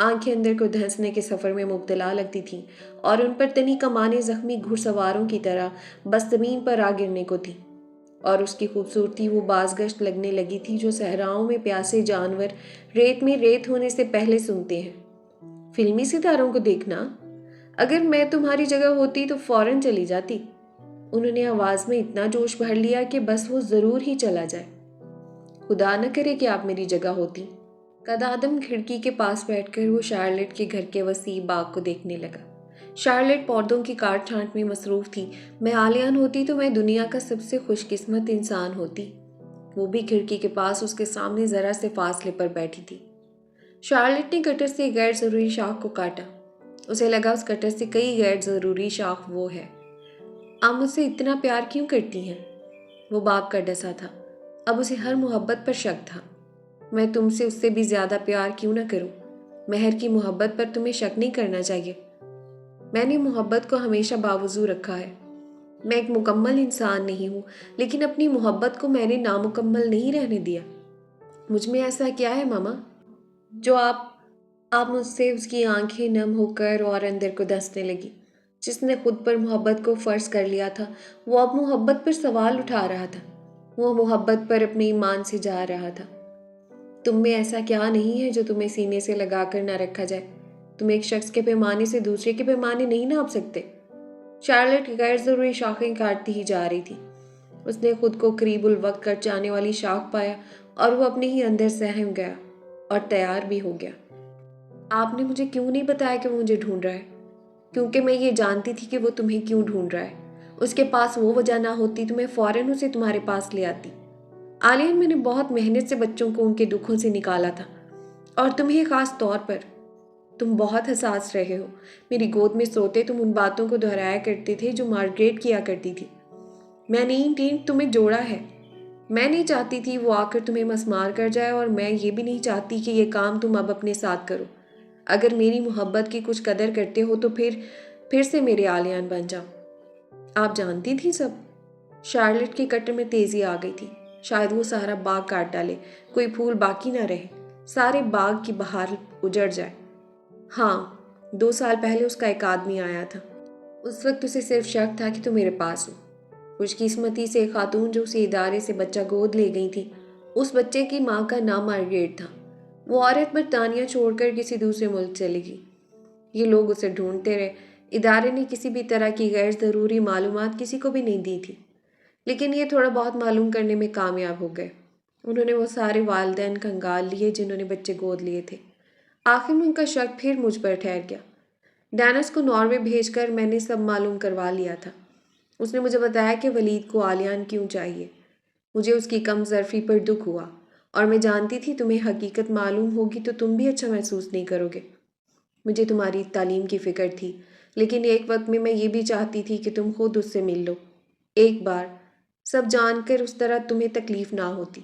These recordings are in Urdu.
آنکھیں اندر کو دھنسنے کے سفر میں مبتلا لگتی تھیں اور ان پر تنی کمانیں زخمی گھڑ سواروں کی طرح بس زمین پر آ گرنے کو تھی، اور اس کی خوبصورتی وہ بازگشت لگنے لگی تھی جو صحراؤں میں پیاسے جانور ریت میں ریت ہونے سے پہلے سنتے ہیں۔ فلمی ستاروں کو دیکھنا؟ اگر میں تمہاری جگہ ہوتی تو فوراً چلی جاتی۔ انہوں نے آواز میں اتنا جوش بھر لیا کہ بس وہ ضرور ہی چلا جائے۔ خدا نہ کرے کہ آپ میری جگہ ہوتی۔ قد آدم کھڑکی کے پاس بیٹھ کر وہ شارلٹ کے گھر کے وسیع باغ کو دیکھنے لگا۔ شارلٹ پودوں کی کاٹ چھانٹ میں مصروف تھی۔ میں آلیان ہوتی تو میں دنیا کا سب سے خوش قسمت انسان ہوتی۔ وہ بھی کھڑکی کے پاس اس کے سامنے ذرا سے فاصلے پر بیٹھی تھی۔ شارلٹ نے کٹر سے غیر ضروری شاخ کو کاٹا۔ اسے لگا اس کٹر سے کئی غیر ضروری شاخ وہ ہے۔ آپ مجھ سے اتنا پیار کیوں کرتی ہیں؟ وہ باپ کا ڈسا تھا۔ اب اسے ہر محبت پر شک تھا۔ میں تم سے اس سے بھی زیادہ پیار کیوں نہ کروں؟ مہر کی محبت پر تمہیں شک نہیں کرنا چاہیے۔ میں نے محبت کو ہمیشہ باوضو رکھا ہے۔ میں ایک مکمل انسان نہیں ہوں، لیکن اپنی محبت کو میں نے نامکمل نہیں رہنے دیا۔ مجھ میں ایسا کیا ہے ماما جو آپ مجھ سے؟ اس کی آنکھیں نم ہو کر اور اندر کو دھنسنے لگی۔ جس نے خود پر محبت کو فرض کر لیا تھا وہ اب محبت پر سوال اٹھا رہا تھا۔ وہ محبت پر اپنے ایمان سے جا رہا تھا۔ تم میں ایسا کیا نہیں ہے جو تمہیں سینے سے لگا کر نہ رکھا جائے؟ تم ایک شخص کے پیمانے سے دوسرے کے پیمانے نہیں ناپ سکتے۔ شارلٹ غیر ضروری شاخیں کاٹتی ہی جا رہی تھی۔ اس نے خود کو قریب الوقت کٹ جانے والی شاخ پایا اور وہ اپنے ہی اندر سہم گیا اور تیار بھی ہو گیا۔ آپ نے مجھے کیوں نہیں بتایا کہ وہ مجھے ڈھونڈ رہا ہے؟ کیونکہ میں یہ جانتی تھی کہ وہ تمہیں کیوں ڈھونڈ رہا ہے۔ اس کے پاس وہ وجہ نہ ہوتی تو میں فوراً اسے تمہارے پاس لے آتی۔ آلین، میں نے بہت محنت سے بچوں کو ان کے دکھوں سے نکالا تھا، اور تمہیں خاص طور پر۔ تم بہت حساس رہے ہو۔ میری گود میں سوتے تم ان باتوں کو دہرایا کرتے تھے جو مارگریٹ کیا کرتی تھی۔ میں نہیں ٹین، تمہیں جوڑا ہے۔ میں نہیں چاہتی تھی وہ آ کر تمہیں مسمار کر جائے، اور میں یہ بھی نہیں چاہتی کہ یہ کام تم اب اپنے ساتھ کرو۔ اگر میری محبت کی کچھ قدر کرتے ہو تو پھر سے میرے آلیان بن جاؤ۔ آپ جانتی تھی سب؟ شارلٹ کے کٹر میں تیزی آ گئی تھی۔ شاید وہ سارا باغ کاٹ ڈالے، کوئی پھول باقی نہ رہے، سارے باغ کی بہار اجڑ جائے۔ ہاں، 2 سال پہلے اس کا ایک آدمی آیا تھا۔ اس وقت اسے صرف شک تھا کہ تم میرے پاس ہو۔ خوش قسمتی سے ایک خاتون جو اسے ادارے سے بچہ گود لے گئی تھی، اس بچے کی ماں کا نام مارگریٹ تھا۔ وہ عورت برطانیہ چھوڑ کر کسی دوسرے ملک چلے گئی۔ یہ لوگ اسے ڈھونڈتے رہے۔ ادارے نے کسی بھی طرح کی غیر ضروری معلومات کسی کو بھی نہیں دی تھی، لیکن یہ تھوڑا بہت معلوم کرنے میں کامیاب ہو گئے۔ انہوں نے وہ سارے والدین کنگال لیے جنہوں نے بچے گود لیے تھے۔ آخر میں ان کا شک پھر مجھ پر ٹھہر گیا۔ ڈینس کو ناروے بھیج کر میں نے سب معلوم کروا لیا تھا۔ اس نے مجھے بتایا کہ ولید کو آلیان کیوں چاہیے۔ مجھے اس کی کم ظرفی پر دکھ ہوا، اور میں جانتی تھی تمہیں حقیقت معلوم ہوگی تو تم بھی اچھا محسوس نہیں کرو گے۔ مجھے تمہاری تعلیم کی فکر تھی، لیکن ایک وقت میں یہ بھی چاہتی تھی کہ تم خود اس سے مل لو ایک بار، سب جان کر اس طرح تمہیں تکلیف نہ ہوتی۔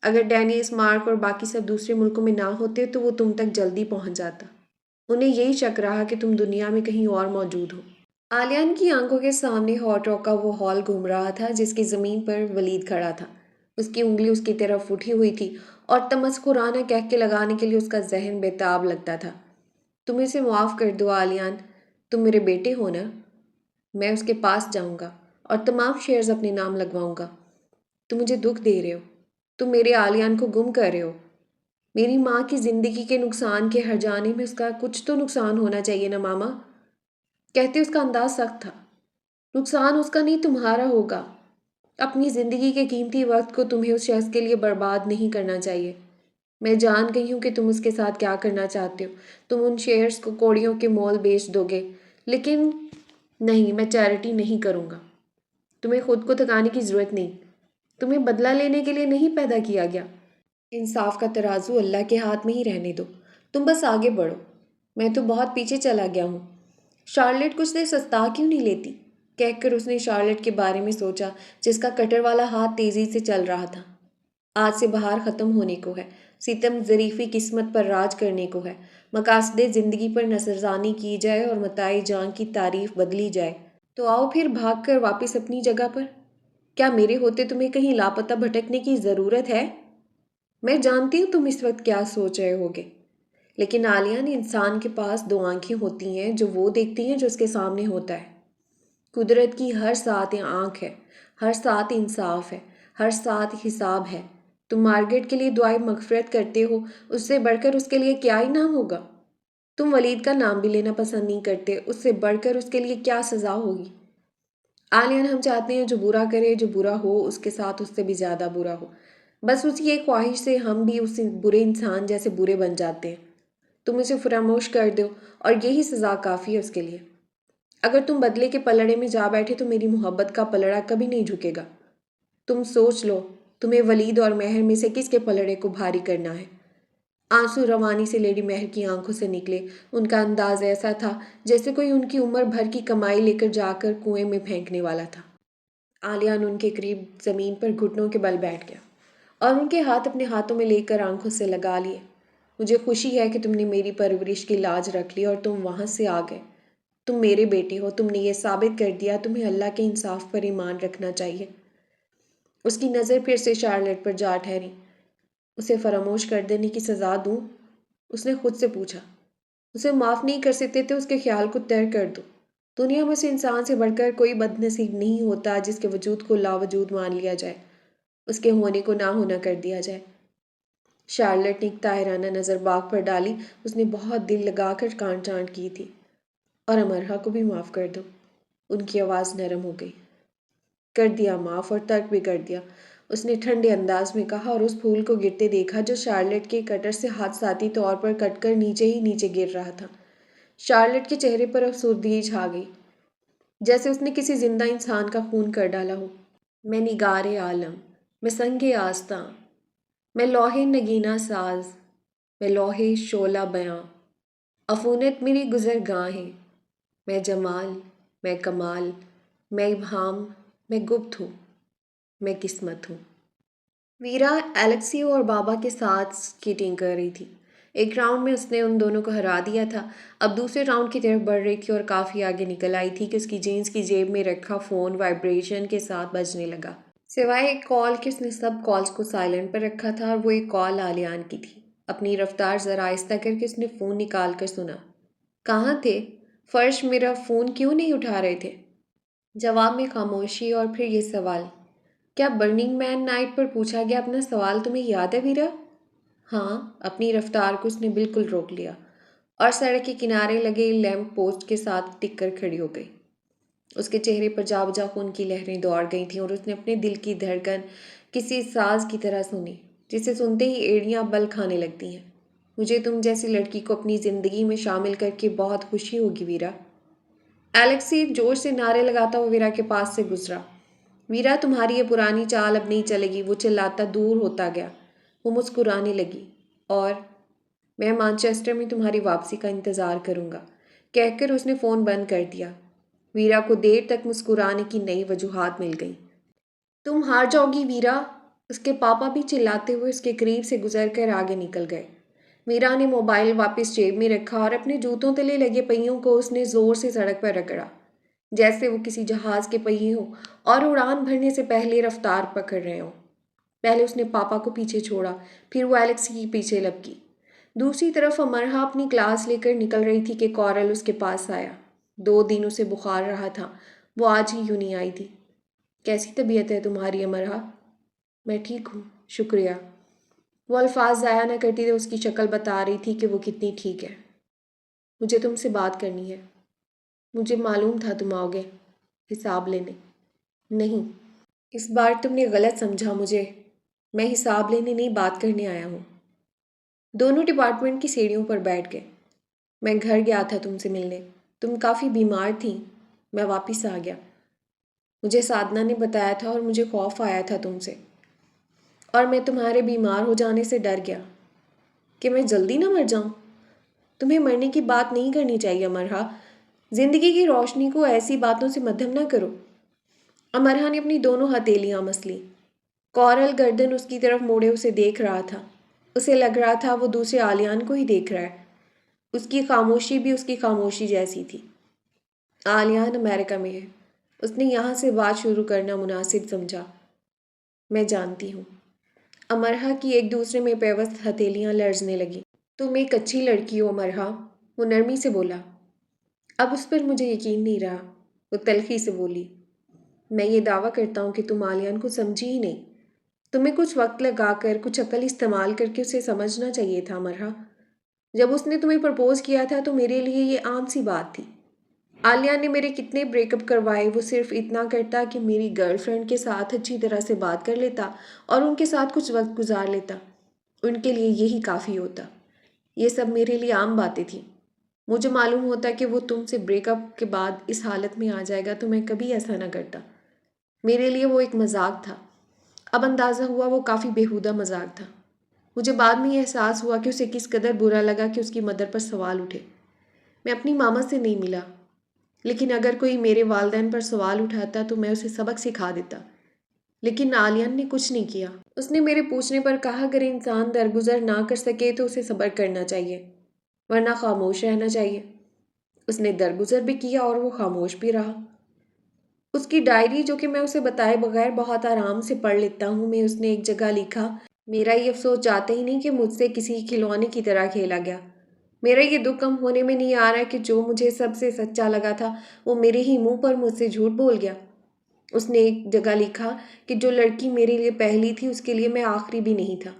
اگر ڈینیس، مارک اور باقی سب دوسرے ملکوں میں نہ ہوتے تو وہ تم تک جلدی پہنچ جاتا۔ انہیں یہی شک رہا کہ تم دنیا میں کہیں اور موجود ہو۔ آلیان کی آنکھوں کے سامنے ہاٹ راک کا وہ ہال گھوم رہا تھا جس کی زمین پر ولید کھڑا تھا۔ اس کی انگلی اس کی طرف اٹھی ہوئی تھی اور تمسخرانہ کہہ کے لگانے کے لیے اس کا ذہن بے تاب لگتا تھا۔ تم اسے معاف کر دو آلیان، تم میرے بیٹے ہو نا؟ میں اس کے پاس جاؤں گا اور تمام شیئرز اپنے نام لگواؤں گا۔ تم مجھے دکھ دے رہے ہو، تم میرے آلیان کو گم کر رہے ہو۔ میری ماں کی زندگی کے نقصان کے ہر جانے میں اس کا کچھ تو نقصان ہونا چاہیے نا ماما؟ کہتے اس کا انداز سخت تھا۔ نقصان اس کا نہیں تمہارا ہوگا۔ اپنی زندگی کے قیمتی وقت کو تمہیں اس شخص کے لیے برباد نہیں کرنا چاہیے۔ میں جان گئی ہوں کہ تم اس کے ساتھ کیا کرنا چاہتے ہو۔ تم ان شیئرز کو کوڑیوں کے مول بیچ دو گے، لیکن نہیں، میں چیریٹی نہیں کروں گا۔ تمہیں خود کو تھکانے کی ضرورت نہیں۔ تمہیں بدلہ لینے کے لیے نہیں پیدا کیا گیا۔ انصاف کا ترازو اللہ کے ہاتھ میں ہی رہنے دو۔ تم بس آگے بڑھو۔ میں تو بہت پیچھے چلا گیا ہوں۔ شارلٹ کچھ دیر سستا کیوں نہیں لیتی؟ کہہ کر اس نے شارلٹ کے بارے میں سوچا جس کا کٹر والا ہاتھ تیزی سے چل رہا تھا۔ آج سے بہار ختم ہونے کو ہے، ستم ظریفی قسمت پر راج کرنے کو ہے، مقاصد زندگی پر نظرثانی کی جائے اور متاع جان کی تعریف بدلی جائے۔ تو آؤ پھر بھاگ کر واپس اپنی جگہ پر۔ کیا میرے ہوتے تمہیں کہیں لاپتہ بھٹکنے کی ضرورت ہے؟ میں جانتی ہوں تم اس وقت کیا سوچ رہے ہوگے، لیکن عالیہ نے انسان کے پاس دو آنکھیں ہوتی ہیں جو وہ دیکھتی ہیں جو اس کے سامنے ہوتا ہے۔ قدرت کی ہر ساتھ آنکھ ہے، ہر ساتھ انصاف ہے، ہر ساتھ حساب ہے۔ تم مارگریٹ کے لیے دعائیں مغفرت کرتے ہو، اس سے بڑھ کر اس کے لیے کیا انعام ہوگا؟ تم ولید کا نام بھی لینا پسند نہیں کرتے، اس سے بڑھ کر اس کے لیے کیا سزا ہوگی؟ عالیہ ہم چاہتے ہیں جو برا کرے، جو برا ہو اس کے ساتھ اس سے بھی زیادہ برا ہو، بس اسی ایک خواہش سے ہم بھی اس برے انسان جیسے برے بن جاتے ہیں۔ تم اسے فراموش کر دو اور یہی سزا کافی ہے اس کے لیے۔ اگر تم بدلے کے پلڑے میں جا بیٹھے تو میری محبت کا پلڑا کبھی نہیں جھکے گا۔ تم سوچ لو تمہیں ولید اور مہر میں سے کس کے پلڑے کو بھاری کرنا ہے۔ آنسو روانی سے لیڈی مہر کی آنکھوں سے نکلے۔ ان کا انداز ایسا تھا جیسے کوئی ان کی عمر بھر کی کمائی لے کر جا کر کنویں میں پھینکنے والا تھا۔ عالیہ ان کے قریب زمین پر گھٹنوں کے بل بیٹھ گیا اور ان کے ہاتھ اپنے ہاتھوں میں لے کر آنکھوں سے لگا لیے۔ مجھے خوشی ہے کہ تم نے میری پرورش کی لاج رکھ لی اور تم وہاں سے آ گئے۔ تم میرے بیٹے ہو، تم نے یہ ثابت کر دیا، تمہیں اللہ کے انصاف پر ایمان رکھنا چاہیے۔ اس کی نظر پھر سے شارلٹ پر جا ٹھہری۔ اسے فراموش کر دینے کی سزا دوں؟ اس نے خود سے پوچھا۔ اسے معاف نہیں کر سکتے تو اس کے خیال کو ترک کر دو۔ دنیا میں سے انسان سے بڑھ کر کوئی بد نصیب نہیں ہوتا جس کے وجود کو لا وجود مان لیا جائے، اس کے ہونے کو نہ ہونا کر دیا جائے۔ شارلٹ نے ایک طاہرانہ نظر باغ پر ڈالی۔ اس نے بہت دل لگا کر کانٹ چانٹ کی تھی۔ اور امرہ کو بھی معاف کر دو۔ ان کی آواز نرم ہو گئی۔ کر دیا معاف اور ترک بھی کر دیا، اس نے ٹھنڈے انداز میں کہا اور اس پھول کو گرتے دیکھا جو شارلٹ کے کٹر سے حادثاتی طور پر کٹ کر نیچے ہی نیچے گر رہا تھا۔ شارلٹ کے چہرے پر افسردگی چھا گئی، جیسے اس نے کسی زندہ انسان کا خون کر ڈالا ہو۔ میں نگار عالم، میں سنگ آستاں، میں لوح نگینہ ساز، میں لوح شعلہ بیاں، عفونت میری گزرگاہیں، میں جمال، میں کمال، میں ابہام، میں گپت ہوں، میں قسمت ہوں۔ ویرا الیکسیو اور بابا کے ساتھ سکیٹنگ کر رہی تھی۔ ایک راؤنڈ میں اس نے ان دونوں کو ہرا دیا تھا، اب دوسرے راؤنڈ کی طرف بڑھ رہی تھی اور کافی آگے نکل آئی تھی کہ اس کی جینس کی جیب میں رکھا فون وائبریشن کے ساتھ بجنے لگا۔ سوائے ایک کال کہ اس نے سب کالز کو سائلنٹ پر رکھا تھا اور وہ ایک کال عالیان کی تھی۔ اپنی رفتار ذرا آہستہ کر کے اس نے فون نکال کر سنا۔ کہاں تھے؟ فرش میرا فون کیوں نہیں اٹھا رہے تھے؟ جواب میں خاموشی اور پھر یہ سوال، کیا برننگ مین نائٹ پر پوچھا گیا اپنا سوال تمہیں یاد ہے ویرا؟ ہاں۔ اپنی رفتار کو اس نے بالکل روک لیا اور سڑک کے کنارے لگے لیمپ پوسٹ کے ساتھ ٹک کر کھڑی ہو گئی۔ اس کے چہرے پر جا بجا خون کی لہریں دوڑ گئی تھیں اور اس نے اپنے دل کی دھڑکن کسی ساز کی طرح سنی جسے سنتے ہی ایڑیاں بل کھانے لگتی ہیں۔ مجھے تم جیسی لڑکی کو اپنی زندگی میں شامل کر کے بہت خوشی ہوگی ویرا۔ الیکسی جوش سے نعرے لگاتا وہ ویرا کے پاس سے گزرا۔ ویرا تمہاری یہ پرانی چال اب نہیں چلے گی، وہ چلاتا دور ہوتا گیا۔ وہ مسکرانے لگی اور میں مانچسٹر میں تمہاری واپسی کا انتظار کروں گا کہہ کر اس نے فون بند کر دیا۔ ویرا کو دیر تک مسکرانے کی نئی وجوہات مل گئیں۔ تم ہار جاؤ گی ویرا، اس کے پاپا بھی چلاتے ہوئے اس کے قریب سے گزر کر آگے نکل گئے۔ ویرا نے موبائل واپس جیب میں رکھا اور اپنے جوتوں تلے لگے پہیوں کو اس نے زور سے سڑک پر رگڑا جیسے وہ کسی جہاز کے پہیے ہوں اور اڑان بھرنے سے پہلے رفتار پکڑ رہے ہوں۔ پہلے اس نے پاپا کو پیچھے چھوڑا، پھر وہ الیکسی کی پیچھے لپکی۔ دوسری طرف امرہ اپنی کلاس لے کر نکل رہی تھی کہ کورل اس کے پاس آیا۔ 2 دن اسے بخار رہا تھا، وہ آج ہی یوں نہیں آئی تھی۔ کیسی طبیعت ہے تمہاری امرہ؟ میں ٹھیک ہوں، شکریہ۔ وہ الفاظ ضائع نہ کرتی تو اس کی شکل بتا رہی تھی کہ وہ کتنی ٹھیک ہے۔ مجھے تم سے بات کرنی ہے۔ مجھے معلوم تھا تم آؤ گے حساب لینے۔ نہیں، اس بار تم نے غلط سمجھا مجھے، میں حساب لینے نہیں بات کرنے آیا ہوں۔ دونوں ڈپارٹمنٹ کی سیڑھیوں پر بیٹھ گئے۔ میں گھر گیا تھا تم سے ملنے، تم کافی بیمار تھیں، میں واپس آ گیا۔ مجھے سادنا نے بتایا تھا اور مجھے خوف آیا تھا تم سے، اور میں تمہارے بیمار ہو جانے سے ڈر گیا کہ میں جلدی نہ مر جاؤں۔ تمہیں مرنے کی بات نہیں کرنی چاہیے امرہ، زندگی کی روشنی کو ایسی باتوں سے مدھم نہ کرو۔ امرہ نے اپنی دونوں ہتھیلیاں مس لیں۔ کورل گردن اس کی طرف موڑے اسے دیکھ رہا تھا۔ اسے لگ رہا تھا وہ دوسرے عالیان کو ہی دیکھ رہا ہے۔ اس کی خاموشی بھی اس کی خاموشی جیسی تھی۔ عالیان امریکہ میں ہے، اس نے یہاں سے بات شروع کرنا مناسب سمجھا۔ میں جانتی ہوں۔ امرہ کی ایک دوسرے میں پیوست ہتھیلیاں لرزنے لگیں۔ تم ایک اچھی لڑکی ہو مرحا، وہ نرمی سے بولا۔ اب اس پر مجھے یقین نہیں رہا، وہ تلخی سے بولی۔ میں یہ دعویٰ کرتا ہوں کہ تم عالیان کو سمجھی ہی نہیں۔ تمہیں کچھ وقت لگا کر، کچھ عقل استعمال کر کے اسے سمجھنا چاہیے تھا مرحا۔ جب اس نے تمہیں پرپوز کیا تھا تو میرے لیے یہ عام سی بات تھی۔ عالیہ نے میرے کتنے بریک اپ کروائے، وہ صرف اتنا کرتا کہ میری گرل فرینڈ کے ساتھ اچھی طرح سے بات کر لیتا اور ان کے ساتھ کچھ وقت گزار لیتا۔ ان کے لیے یہی کافی ہوتا۔ یہ سب میرے لیے عام باتیں تھیں۔ مجھے معلوم ہوتا کہ وہ تم سے بریک اپ کے بعد اس حالت میں آ جائے گا تو میں کبھی ایسا نہ کرتا۔ میرے لیے وہ ایک مذاق تھا۔ اب اندازہ ہوا وہ کافی بیہودہ مذاق تھا۔ مجھے بعد میں یہ احساس ہوا کہ اسے کس قدر برا لگا کہ اس کی مدر پر سوال اٹھے۔ میں اپنی ماما سے نہیں ملا، لیکن اگر کوئی میرے والدین پر سوال اٹھاتا تو میں اسے سبق سکھا دیتا۔ لیکن عالیان نے کچھ نہیں کیا۔ اس نے میرے پوچھنے پر کہا اگر انسان درگزر نہ کر سکے تو اسے صبر کرنا چاہیے، ورنہ خاموش رہنا چاہیے۔ اس نے درگزر بھی کیا اور وہ خاموش بھی رہا۔ اس کی ڈائری جو کہ میں اسے بتائے بغیر بہت آرام سے پڑھ لیتا ہوں میں اس نے ایک جگہ لکھا، میرا یہ افسوس جاتا ہی نہیں کہ مجھ سے کسی کھلونے کی طرح کھیلا گیا۔ میرا یہ دکھ کم ہونے میں نہیں آ رہا کہ جو مجھے سب سے سچا لگا تھا وہ میرے ہی منہ پر مجھ سے جھوٹ بول گیا۔ اس نے ایک جگہ لکھا کہ جو لڑکی میرے لیے پہلی تھی اس کے لیے میں آخری بھی نہیں تھا،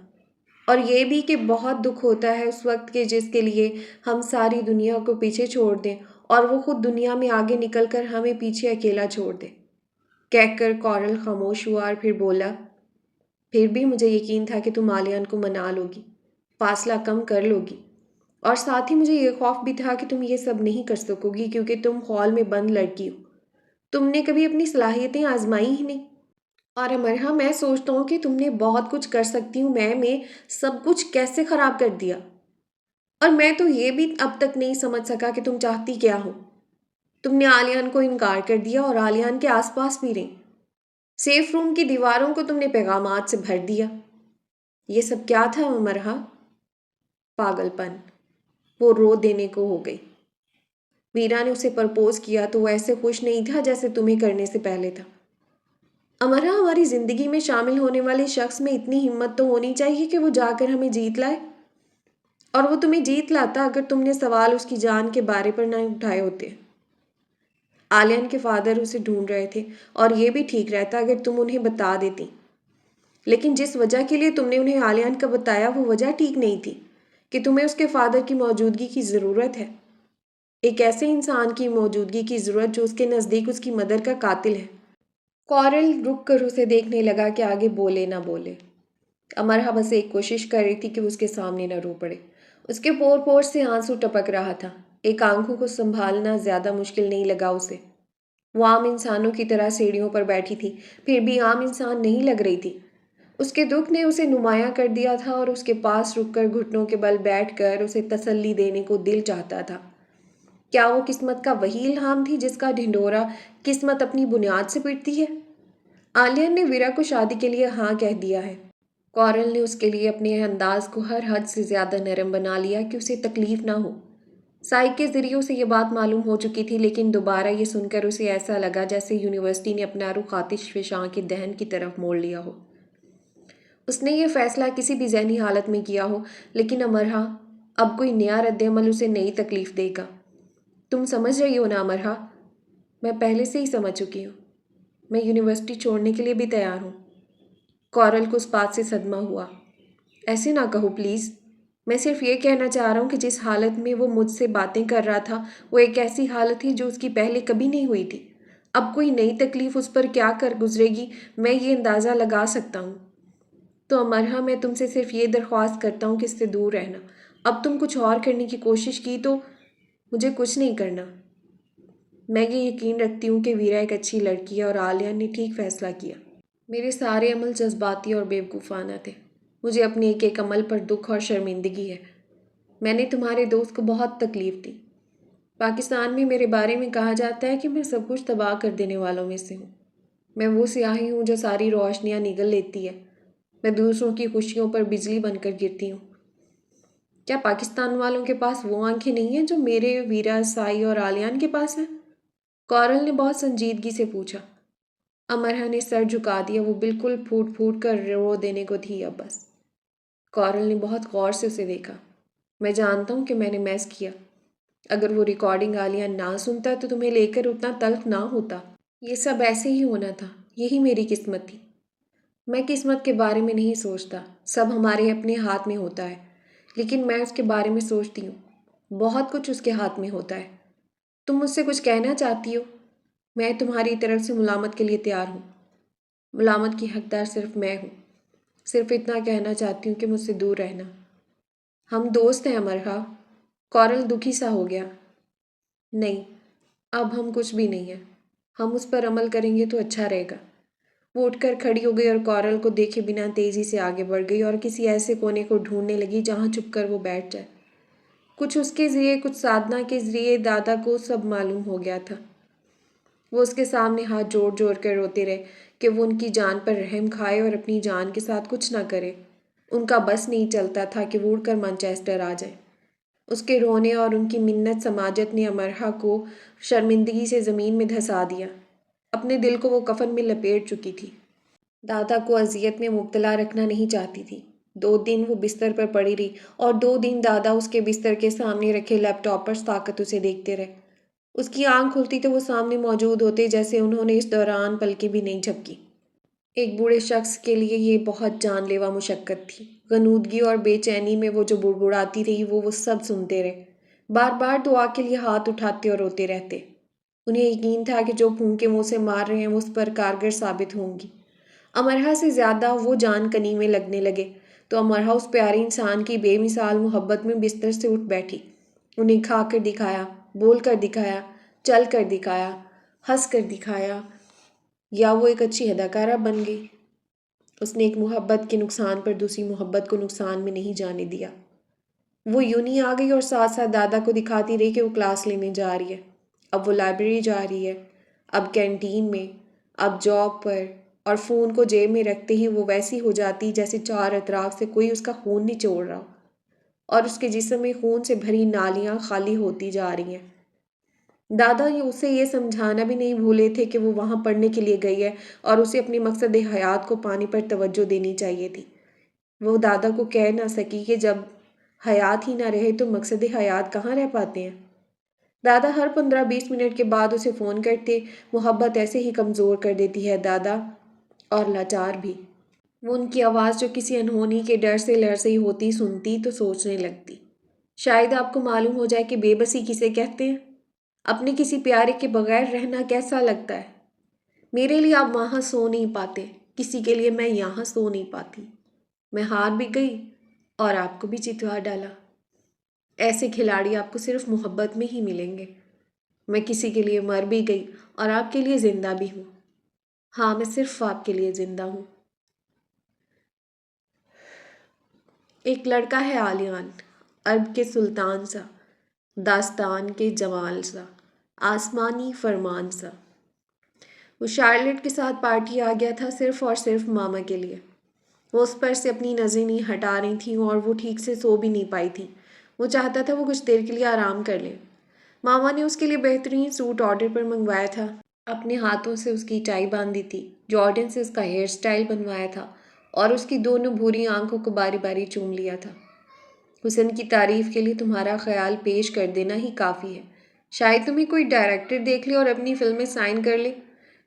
اور یہ بھی کہ بہت دکھ ہوتا ہے اس وقت کے جس کے لیے ہم ساری دنیا کو پیچھے چھوڑ دیں اور وہ خود دنیا میں آگے نکل کر ہمیں پیچھے اکیلا چھوڑ دے۔ کہہ کر کورل خاموش ہوا اور پھر بولا، پھر بھی مجھے یقین تھا کہ تم عالیان کو منا لوگی، فاصلہ کم کر لوگی، اور ساتھ ہی مجھے یہ خوف بھی تھا کہ تم یہ سب نہیں کر سکو گی کیونکہ تم خول میں بند لڑکی ہو، تم نے کبھی اپنی صلاحیتیں آزمائی ہی نہیں۔ اور مرحا میں سوچتا ہوں کہ تم نے بہت کچھ کر سکتی ہوں، میں سب کچھ کیسے خراب کر دیا، اور میں تو یہ بھی اب تک نہیں سمجھ سکا کہ تم چاہتی کیا ہو۔ تم نے عالیان کو انکار کر دیا اور عالیان کے آس پاس بھی رہی۔ سیف روم کی دیواروں کو تم نے پیغامات سے بھر دیا۔ یہ سب کیا تھا مرحا؟ پاگل پن۔ وہ رو دینے کو ہو گئی۔ ویرا نے اسے پرپوز کیا تو وہ ایسے خوش نہیں تھا جیسے تمہیں کرنے سے پہلے تھا۔ امرا، ہماری زندگی میں شامل ہونے والے شخص میں اتنی ہمت تو ہونی چاہیے کہ وہ جا کر ہمیں جیت لائے، اور وہ تمہیں جیت لاتا اگر تم نے سوال اس کی جان کے بارے پر نہ اٹھائے ہوتے۔ عالیان کے فادر اسے ڈھونڈ رہے تھے اور یہ بھی ٹھیک رہتا اگر تم انہیں بتا دیتی، لیکن جس وجہ کے لیے تم نے انہیں عالیان کا بتایا وہ وجہ ٹھیک نہیں تھی کہ تمہیں اس کے فادر کی موجودگی کی ضرورت ہے، ایک ایسے انسان کی موجودگی کی ضرورت جو اس کے نزدیک اس کی مدر کا قاتل ہے۔ کورل رک کر اسے دیکھنے لگا کہ آگے بولے نہ بولے۔ امرا بس ایک کوشش کر رہی تھی کہ وہ اس کے سامنے نہ رو پڑے۔ اس کے پور پور سے آنسو ٹپک رہا تھا۔ ایک آنکھوں کو سنبھالنا زیادہ مشکل نہیں لگا اسے۔ وہ عام انسانوں کی طرح سیڑھیوں پر بیٹھی تھی، پھر بھی عام انسان نہیں لگ رہی تھی۔ اس کے دکھ نے اسے نمایاں کر دیا تھا اور اس کے پاس رک کر گھٹنوں کے بل بیٹھ کر اسے تسلی دینے کو دل چاہتا تھا۔ کیا وہ قسمت کا وہی الہام تھی جس کا ڈھنڈورا قسمت اپنی بنیاد سے پیٹتی ہے؟ عالیان نے ویرا کو شادی کے لیے ہاں کہہ دیا ہے۔ کورل نے اس کے لیے اپنے انداز کو ہر حد سے زیادہ نرم بنا لیا کہ اسے تکلیف نہ ہو۔ سائی کے ذریعے اسے یہ بات معلوم ہو چکی تھی، لیکن دوبارہ یہ سن کر اسے ایسا لگا جیسے یونیورسٹی نے اپنا رخ آتش فشاں کے دہن کی طرف موڑ لیا ہو۔ اس نے یہ فیصلہ کسی بھی ذہنی حالت میں کیا ہو، لیکن امرا، اب کوئی نیا رد عمل اسے نئی تکلیف دے گا۔ تم سمجھ رہی ہو نا امرا؟ میں پہلے سے ہی سمجھ چکی ہوں۔ میں یونیورسٹی چھوڑنے کے لیے بھی تیار ہوں۔ کورل کو اس بات سے صدمہ ہوا۔ ایسے نہ کہو پلیز، میں صرف یہ کہنا چاہ رہا ہوں کہ جس حالت میں وہ مجھ سے باتیں کر رہا تھا وہ ایک ایسی حالت تھی جو اس کی پہلے کبھی نہیں ہوئی تھی۔ اب کوئی نئی تکلیف اس پر کیا کر گزرے گی میں یہ اندازہ لگا سکتا ہوں۔ تو امرا، میں تم سے صرف یہ درخواست کرتا ہوں کہ اس سے دور رہنا۔ اب تم کچھ اور کرنے کی کوشش کی تو مجھے کچھ نہیں کرنا۔ میں یہ یقین رکھتی ہوں کہ ویرا ایک اچھی لڑکی ہے اور عالیان نے ٹھیک فیصلہ کیا۔ میرے سارے عمل جذباتی اور بیوقوفانہ تھے۔ مجھے اپنے ایک ایک عمل پر دکھ اور شرمندگی ہے۔ میں نے تمہارے دوست کو بہت تکلیف دی۔ پاکستان میں میرے بارے میں کہا جاتا ہے کہ میں سب کچھ تباہ کر دینے والوں میں سے ہوں۔ میں وہ سیاہی ہوں جو ساری روشنیاں نگل لیتی ہے۔ میں دوسروں کی خوشیوں پر بجلی بن کر گرتی ہوں۔ کیا پاکستان والوں کے پاس وہ آنکھیں نہیں ہیں جو میرے، ویرا، سائی اور عالیان کے پاس ہیں؟ کورل نے بہت سنجیدگی سے پوچھا۔ امرا نے سر جھکا دیا، وہ بالکل پھوٹ پھوٹ کر رو دینے کو تھی اب بس۔ کورل نے بہت غور سے اسے دیکھا۔ میں جانتا ہوں کہ میں نے میس کیا۔ اگر وہ ریکارڈنگ عالیہ نہ سنتا تو تمہیں لے کر اتنا تلخ نہ ہوتا۔ یہ سب ایسے ہی ہونا تھا، یہی میری قسمت تھی۔ میں قسمت کے بارے میں نہیں سوچتا، سب ہمارے اپنے ہاتھ میں ہوتا ہے، لیکن میں اس کے بارے میں سوچتی ہوں۔ بہت کچھ اس کے ہاتھ میں ہوتا ہے۔ تم مجھ سے کچھ کہنا چاہتی ہو؟ میں تمہاری طرف سے ملامت کے لیے تیار ہوں۔ ملامت کی حقدار صرف میں ہوں۔ صرف اتنا کہنا چاہتی ہوں کہ مجھ سے دور رہنا۔ ہم دوست ہیں امرہا۔ کورل دکھی سا ہو گیا۔ نہیں، اب ہم کچھ بھی نہیں ہیں۔ ہم اس پر عمل کریں گے تو اچھا رہے گا۔ وہ اٹھ کر کھڑی ہو گئی اور کورل کو دیکھے بنا تیزی سے آگے بڑھ گئی اور کسی ایسے کونے کو ڈھونڈنے لگی جہاں چھپ کر وہ بیٹھ جائے۔ کچھ اس کے ذریعے، کچھ سادھنا کے ذریعے دادا کو سب معلوم ہو گیا تھا۔ وہ اس کے سامنے ہاتھ جوڑ جوڑ کر روتے رہے کہ وہ ان کی جان پر رحم کھائے اور اپنی جان کے ساتھ کچھ نہ کرے۔ ان کا بس نہیں چلتا تھا کہ وہ اڑ کر مانچسٹر آ جائے۔ اس کے رونے اور ان کی منت سماجت نے امرہا کو شرمندگی سے زمین میں دھسا دیا۔ اپنے دل کو وہ کفن میں لپیٹ چکی تھی۔ دادا کو اذیت میں مبتلا رکھنا نہیں چاہتی تھی۔ 2 دن وہ بستر پر پڑی رہی اور 2 دن دادا اس کے بستر کے سامنے رکھے لیپ ٹاپ پر طاقت اسے دیکھتے رہے۔ اس کی آنکھ کھلتی تو وہ سامنے موجود ہوتے جیسے انہوں نے اس دوران پلکیں بھی نہیں جھپکی۔ ایک بوڑھے شخص کے لیے یہ بہت جان لیوا مشقت تھی۔ غنودگی اور بے چینی میں وہ جو بڑبڑاتی رہی وہ سب سنتے رہے۔ بار بار دعا کے لیے ہاتھ اٹھاتے اور روتے رہتے۔ انہیں یقین تھا کہ جو پھونکے منہ سے مار رہے ہیں وہ اس پر کارگر ثابت ہوں گی۔ امرہا سے زیادہ وہ جان کنی میں لگنے لگے تو امرہا اس پیارے انسان کی بے مثال محبت میں بستر سے اٹھ بیٹھی۔ انہیں کھا کر دکھایا، بول کر دکھایا، چل کر دکھایا، ہنس کر دکھایا، یا وہ ایک اچھی اداکارہ بن گئی۔ اس نے ایک محبت کے نقصان پر دوسری محبت کو نقصان میں نہیں جانے دیا۔ وہ یونی آ گئی اور ساتھ ساتھ دادا کو دکھاتی رہی کہ وہ کلاس لینے جا رہی ہے۔ اب وہ لائبریری جا رہی ہے، اب کینٹین میں، اب جاب پر، اور فون کو جیب میں رکھتے ہی وہ ویسی ہو جاتی جیسے چار اطراف سے کوئی اس کا خون نچوڑ رہا اور اس کے جسم میں خون سے بھری نالیاں خالی ہوتی جا رہی ہیں۔ دادا اسے یہ سمجھانا بھی نہیں بھولے تھے کہ وہ وہاں پڑھنے کے لیے گئی ہے اور اسے اپنے مقصد حیات کو پانے پر توجہ دینی چاہیے تھی۔ وہ دادا کو کہہ نہ سکی کہ جب حیات ہی نہ رہے تو مقصد حیات کہاں رہ پاتے ہیں۔ دادا ہر 15-20 منٹ کے بعد اسے فون کرتے۔ محبت ایسے ہی کمزور کر دیتی ہے دادا، اور لاچار بھی۔ وہ ان کی آواز جو کسی انہونی کے ڈر سے لرزی ہوتی سنتی تو سوچنے لگتی، شاید آپ کو معلوم ہو جائے کہ بے بسی کسے کہتے ہیں، اپنے کسی پیارے کے بغیر رہنا کیسا لگتا ہے۔ میرے لیے آپ وہاں سو نہیں پاتے، کسی کے لیے میں یہاں سو نہیں پاتی۔ میں ہار بھی گئی اور آپ کو بھی جتوا ڈالا۔ ایسے کھلاڑی آپ کو صرف محبت میں ہی ملیں گے۔ میں کسی کے لیے مر بھی گئی اور آپ کے لیے زندہ بھی ہوں۔ ہاں، میں صرف آپ کے لیے زندہ ہوں۔ ایک لڑکا ہے عالیان، عرب کے سلطان سا، داستان کے جمال سا، آسمانی فرمان سا۔ وہ شارلٹ کے ساتھ پارٹی آ گیا تھا صرف اور صرف ماما کے لیے۔ وہ اس پر سے اپنی نظریں نہیں ہٹا رہی تھیں اور وہ ٹھیک سے سو بھی نہیں پائی تھی۔ وہ چاہتا تھا وہ کچھ دیر کے لیے آرام کر لے۔ ماما نے اس کے لیے بہترین سوٹ آرڈر پر منگوایا تھا، اپنے ہاتھوں سے اس کی ٹائی باندھی تھی، جارڈن سے اس کا ہیئر سٹائل بنوایا تھا اور اس کی دونوں بھوری آنکھوں کو باری باری چوم لیا تھا۔ حسن کی تعریف کے لیے تمہارا خیال پیش کر دینا ہی کافی ہے۔ شاید تمہیں کوئی ڈائریکٹر دیکھ لے اور اپنی فلم میں سائن کر لے۔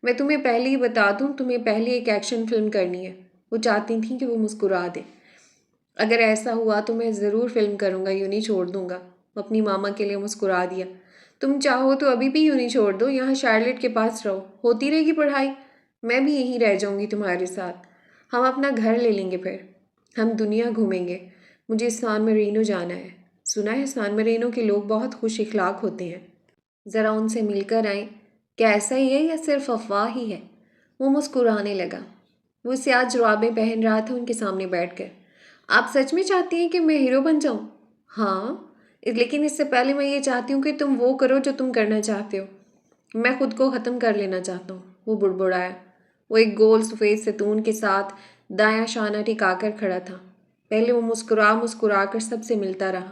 میں تمہیں پہلے ہی بتا دوں، تمہیں پہلے ایک ایکشن فلم کرنی ہے۔ وہ چاہتی تھیں کہ وہ مسکرا دے۔ اگر ایسا ہوا تو میں ضرور فلم کروں گا، یوں نہیں چھوڑ دوں گا۔ وہ اپنی ماما کے لیے مسکرا دیا۔ تم چاہو تو ابھی بھی یوں نہیں چھوڑ دو، یہاں شارلٹ کے پاس رہو، ہوتی رہے گی پڑھائی، میں بھی یہیں رہ جاؤں گی تمہارے ساتھ۔ ہم اپنا گھر لے لیں گے، پھر ہم دنیا گھومیں گے۔ مجھے سان مرینو جانا ہے، سنا ہے سان مرینو کے لوگ بہت خوش اخلاق ہوتے ہیں، ذرا ان سے مل کر آئیں۔ کیا ایسا ہی ہے یا صرف افواہ ہی ہے؟ وہ مسکرانے لگا۔ وہ سیاہ جرابیں پہن رہا تھا ان کے سامنے بیٹھ کر۔ آپ سچ میں چاہتی ہیں کہ میں ہیرو بن جاؤں؟ ہاں، لیکن اس سے پہلے میں یہ چاہتی ہوں کہ تم وہ کرو جو تم کرنا چاہتے ہو۔ میں خود کو ختم کر لینا چاہتا ہوں، وہ بڑبڑایا۔ وہ ایک گول سفید ستون کے ساتھ دایاں شانہ ٹکا کر کھڑا تھا۔ پہلے وہ مسکرا مسکرا کر سب سے ملتا رہا،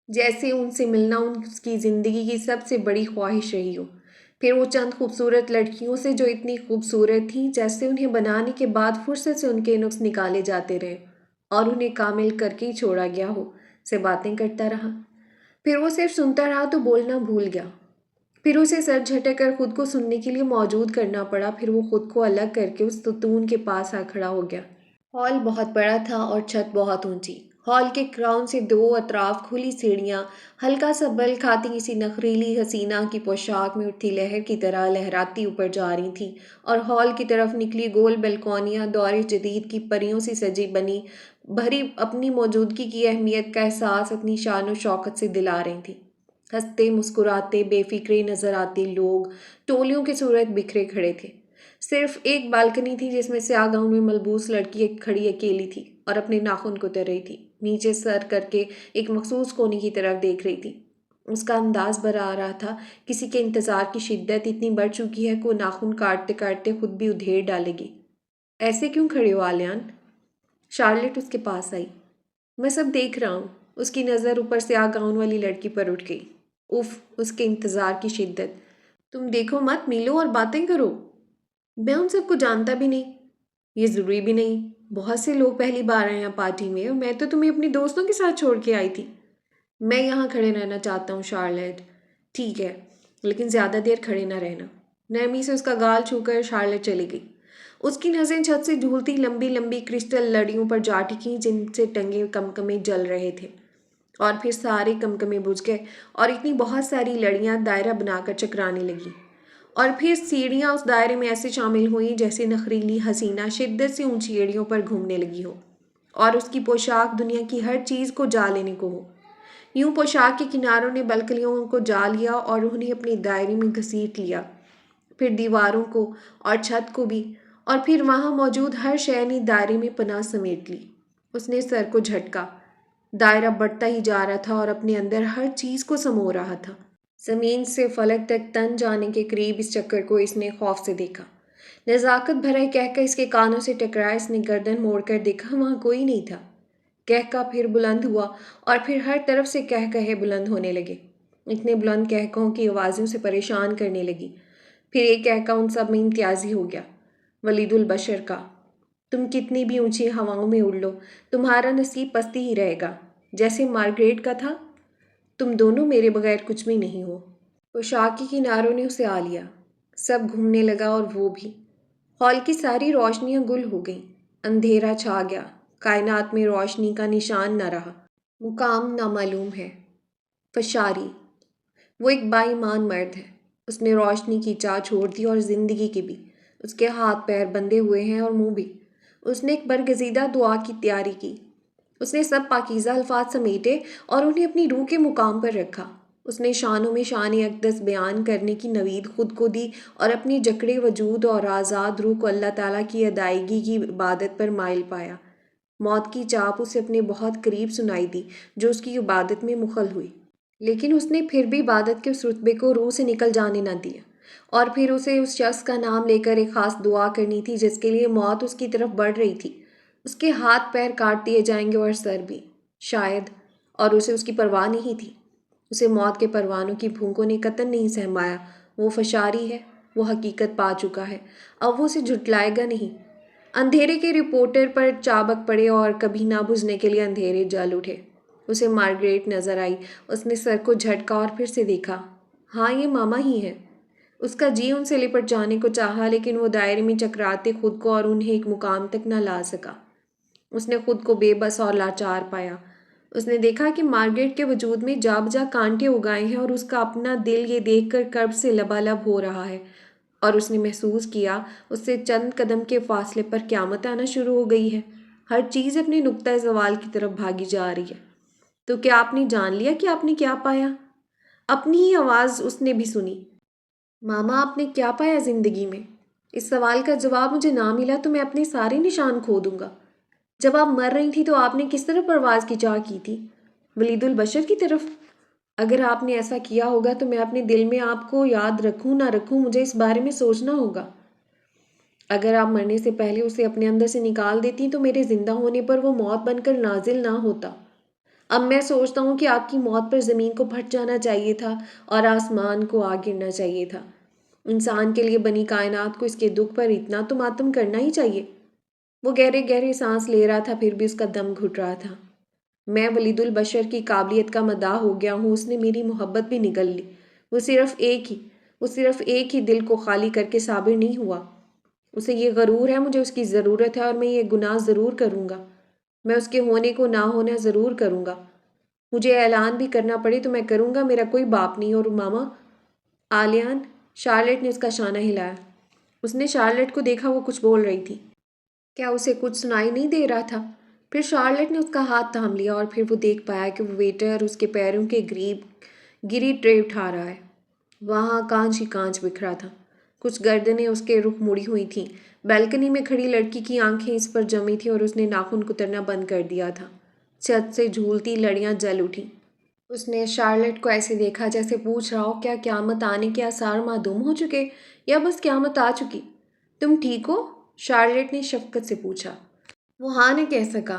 جیسے ان سے ملنا اس کی زندگی کی سب سے بڑی خواہش رہی ہو۔ پھر وہ چند خوبصورت لڑکیوں سے جو اتنی خوبصورت تھیں جیسے انہیں بنانے کے بعد فرصت سے ان کے نقص نکالے جاتے رہے اور انہیں کامل کر کے ہی چھوڑا گیا ہو، سے باتیں کرتا رہا۔ پھر وہ صرف سنتا رہا تو بولنا بھول گیا۔ پھر اسے سر جھٹک کر خود کو سننے کے لیے موجود کرنا پڑا۔ پھر وہ خود کو الگ کر کے اس ستون کے پاس آ کھڑا ہو گیا۔ ہال بہت بڑا تھا اور چھت بہت اونچی۔ ہال کے گراؤنڈ سے دو اطراف کھلی سیڑھیاں ہلکا سا بل کھاتی کسی نخریلی حسینہ کی پوشاک میں اٹھتی لہر کی طرح لہراتی اوپر جا رہی تھیں، اور ہال کی طرف نکلی گول بلکونیاں دور جدید کی پریوں سے سجی بنی بھری اپنی موجودگی کی اہمیت کا احساس اپنی شان و شوکت سے دلا رہی تھیں۔ ہنستے مسکراتے بے فکرے نظر آتے لوگ ٹولیوں کے صورت بکھرے کھڑے تھے۔ صرف ایک بالکنی تھی جس میں سیاہ گاؤن میں ملبوس لڑکی ایک کھڑی اکیلی تھی اور اپنے ناخن کتر رہی تھی، نیچے سر کر کے ایک مخصوص کونے کی طرف دیکھ رہی تھی۔ اس کا انداز بھرا آ رہا تھا، کسی کے انتظار کی شدت اتنی بڑھ چکی ہے کہ وہ ناخن کاٹتے کاٹتے خود بھی ادھیڑ ڈالے گی۔ ایسے کیوں کھڑے ہو آلیان؟ شارلٹ اس کے پاس آئی۔ میں سب دیکھ رہا ہوں۔ اس کی نظر اوپر سیاہ گاؤن والی لڑکی پر اٹھ گئی۔ اف، اس کے انتظار کی شدت۔ تم دیکھو مت، ملو اور باتیں کرو۔ میں ان سب کو جانتا بھی نہیں۔ یہ ضروری بھی نہیں، بہت سے لوگ پہلی بار آئے ہیں پارٹی میں، اور میں تو تمہیں اپنی دوستوں کے ساتھ چھوڑ کے آئی تھی۔ میں یہاں کھڑے رہنا چاہتا ہوں شارلٹ۔ ٹھیک ہے، لیکن زیادہ دیر کھڑے نہ رہنا۔ نرمی سے اس کا گال چھو کر شارلٹ چلی گئی۔ اس کی نظریں چھت سے جھولتی لمبی لمبی کرسٹل لڑیوں پر جا ٹکیں جن سے ٹنگے کمکمے جل رہے تھے، اور پھر سارے کمکمے بجھ گئے اور اتنی بہت ساری لڑیاں دائرہ بنا کر چکرانے لگیں، اور پھر سیڑھیاں اس دائرے میں ایسے شامل ہوئیں جیسے نخریلی حسینہ شدت سے اونچی ایڑیوں پر گھومنے لگی ہو، اور اس کی پوشاک دنیا کی ہر چیز کو جا لینے کو ہو۔ یوں پوشاک کے کناروں نے بلکلیوں کو جا لیا اور انہیں اپنے دائرے میں گھسیٹ لیا، پھر دیواروں کو اور چھت کو بھی، اور پھر وہاں موجود ہر شے نے دائرے میں پناہ سمیٹ لی۔ اس نے سر کو جھٹکا۔ دائرہ بڑھتا ہی جا رہا تھا اور اپنے اندر ہر چیز کو سمو رہا تھا۔ زمین سے فلک تک تن جانے کے قریب اس چکر کو اس نے خوف سے دیکھا۔ نزاکت بھرا کہکا اس کے کانوں سے ٹکرایا۔ اس نے گردن موڑ کر دیکھا، وہاں کوئی نہیں تھا۔ کہکا پھر بلند ہوا اور پھر ہر طرف سے کہکہے بلند ہونے لگے۔ اتنے بلند کہکہوں کی آوازوں سے پریشان کرنے لگی۔ پھر ایک کہکا ان سب میں امتیازی ہو گیا، ولید البشر کا۔ تم کتنی بھی اونچی ہواؤں میں اڑ لو، تمہارا نصیب پستی ہی رہے گا، جیسے مارگریٹ کا تھا۔ تم دونوں میرے بغیر کچھ بھی نہیں ہو۔ پوشاک کے کناروں نے اسے آ لیا، سب گھومنے لگا اور وہ بھی۔ ہال کی ساری روشنیاں گل ہو گئیں، اندھیرا چھا گیا، کائنات میں روشنی کا نشان نہ رہا۔ مقام نامعلوم ہے۔ فشاری۔ وہ ایک با ایمان مرد ہے۔ اس نے روشنی کی چاہ چھوڑ دی اور زندگی کی بھی۔ اس کے ہاتھ پیر بندھے ہوئے ہیں اور منہ بھی۔ اس نے ایک برگزیدہ دعا کی تیاری کی۔ اس نے سب پاکیزہ الفاظ سمیٹے اور انہیں اپنی روح کے مقام پر رکھا۔ اس نے شانوں میں شان اقدس بیان کرنے کی نوید خود کو دی اور اپنی جکڑے وجود اور آزاد روح کو اللہ تعالیٰ کی ادائیگی کی عبادت پر مائل پایا۔ موت کی چاپ اسے اپنے بہت قریب سنائی دی جو اس کی عبادت میں مخل ہوئی، لیکن اس نے پھر بھی عبادت کے اس رتبے کو روح سے نکل جانے نہ دیا، اور پھر اسے اس شخص کا نام لے کر ایک خاص دعا کرنی تھی جس کے لیے موت اس کی طرف بڑھ رہی تھی۔ اس کے ہاتھ پیر کاٹ دیے جائیں گے اور سر بھی، شاید، اور اسے اس کی پرواہ نہیں تھی۔ اسے موت کے پروانوں کی پھونکوں نے قطعاً نہیں سہمایا۔ وہ فشاری ہے، وہ حقیقت پا چکا ہے، اب وہ اسے جھٹلائے گا نہیں۔ اندھیرے کے رپورٹر پر چابک پڑے اور کبھی نہ بجھنے کے لیے اندھیرے جل اٹھے۔ اسے مارگریٹ نظر آئی۔ اس نے سر کو جھٹکا اور پھر سے دیکھا۔ ہاں، یہ ماما ہی ہے۔ اس کا جی ان سے لپٹ جانے کو چاہا، لیکن وہ دائرے میں چکراتے خود کو اور انہیں ایک مقام تک نہ لا سکا۔ اس نے خود کو بے بس اور لاچار پایا۔ اس نے دیکھا کہ مارگریٹ کے وجود میں جا بجا کانٹے اگائے ہیں اور اس کا اپنا دل یہ دیکھ کر کرب سے لبالب ہو رہا ہے، اور اس نے محسوس کیا اس سے چند قدم کے فاصلے پر قیامت آنا شروع ہو گئی ہے۔ ہر چیز اپنے نقطۂ زوال کی طرف بھاگی جا رہی ہے۔ تو کیا آپ نے جان لیا کہ آپ نے کیا پایا؟ اپنی ہی آواز اس نے بھی سنی۔ ماما، آپ نے کیا پایا زندگی میں؟ اس سوال کا جواب مجھے نہ ملا تو میں اپنے سارے نشان کھو دوں گا۔ جب آپ مر رہی تھی تو آپ نے کس طرح پرواز کی چاہ کی تھی؟ ولید البشر کی طرف۔ اگر آپ نے ایسا کیا ہوگا تو میں اپنے دل میں آپ کو یاد رکھوں نہ رکھوں، مجھے اس بارے میں سوچنا ہوگا۔ اگر آپ مرنے سے پہلے اسے اپنے اندر سے نکال دیتی تو میرے زندہ ہونے پر وہ موت بن کر نازل نہ ہوتا۔ اب میں سوچتا ہوں کہ آپ کی موت پر زمین کو پھٹ جانا چاہیے تھا اور آسمان کو آ گرنا چاہیے تھا۔ انسان کے لیے بنی کائنات کو اس کے دکھ پر اتنا تو ماتم کرنا ہی چاہیے۔ وہ گہرے گہرے سانس لے رہا تھا، پھر بھی اس کا دم گھٹ رہا تھا۔ میں ولید البشر کی قابلیت کا مداح ہو گیا ہوں، اس نے میری محبت بھی نگل لی۔ وہ صرف ایک ہی دل کو خالی کر کے صابر نہیں ہوا۔ اسے یہ غرور ہے مجھے اس کی ضرورت ہے اور میں یہ گناہ ضرور کروں گا۔ میں اس کے ہونے کو نہ ہونا ضرور کروں گا۔ مجھے اعلان بھی کرنا پڑے تو میں کروں گا، میرا کوئی باپ نہیں۔ اور ماما آلیان، شارلٹ نے اس کا شانہ ہلایا۔ اس نے شارلٹ کو دیکھا، وہ کچھ بول رہی تھی۔ کیا اسے کچھ سنائی نہیں دے رہا تھا؟ پھر شارلٹ نے اس کا ہاتھ تھام لیا اور پھر وہ دیکھ پایا کہ وہ ویٹر اس کے پیروں کے گری ٹرے اٹھا رہا ہے۔ وہاں کانچ ہی کانچ بکھرا تھا۔ کچھ گردنیں اس کے رخ مڑی ہوئی تھیں۔ بیلکنی میں کھڑی لڑکی کی آنکھیں اس پر جمی تھیں اور اس نے ناخن کترنا بند کر دیا تھا۔ چھت سے جھولتی لڑیاں جل اٹھیں۔ اس نے شارلٹ کو ایسے دیکھا جیسے پوچھ رہا ہو کیا قیامت آنے کے آثار معدوم ہو چکے یا بس قیامت آ چکی؟ تم ٹھیک ہو؟ شارلٹ نے شفقت سے پوچھا۔ وہ ہاں نہ کہہ سکا۔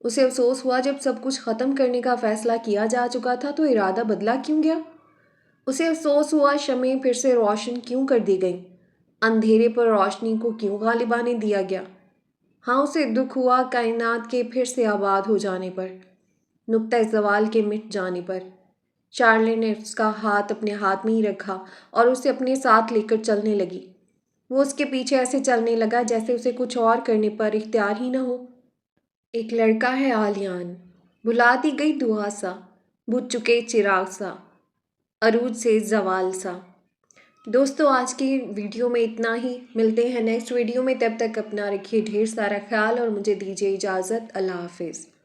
اسے افسوس ہوا جب سب کچھ ختم کرنے کا فیصلہ کیا جا چکا تھا تو ارادہ بدلا کیوں گیا؟ اسے افسوس ہوا شمعیں پھر سے روشن کیوں کر دی گئیں؟ اندھیرے پر روشنی کو کیوں غالب آنے دیا گیا؟ ہاں، اسے دکھ ہوا کائنات کے پھر سے آباد ہو جانے پر، نقطۂ زوال کے مٹ جانے پر۔ شارلٹ نے اس کا ہاتھ اپنے ہاتھ میں ہی رکھا اور اسے اپنے ساتھ لے کر چلنے لگی۔ وہ اس کے پیچھے ایسے چلنے لگا جیسے اسے کچھ اور کرنے پر اختیار ہی نہ ہو۔ ایک لڑکا ہے آلیان، بھلا دی گئی دعا سا، بجھ چکے چراغ سا، عروج سے زوال سا۔ دوستو، آج کی ویڈیو میں اتنا ہی۔ ملتے ہیں نیکسٹ ویڈیو میں، تب تک اپنا رکھیے ڈھیر سارا خیال اور مجھے دیجیے اجازت۔ اللہ حافظ۔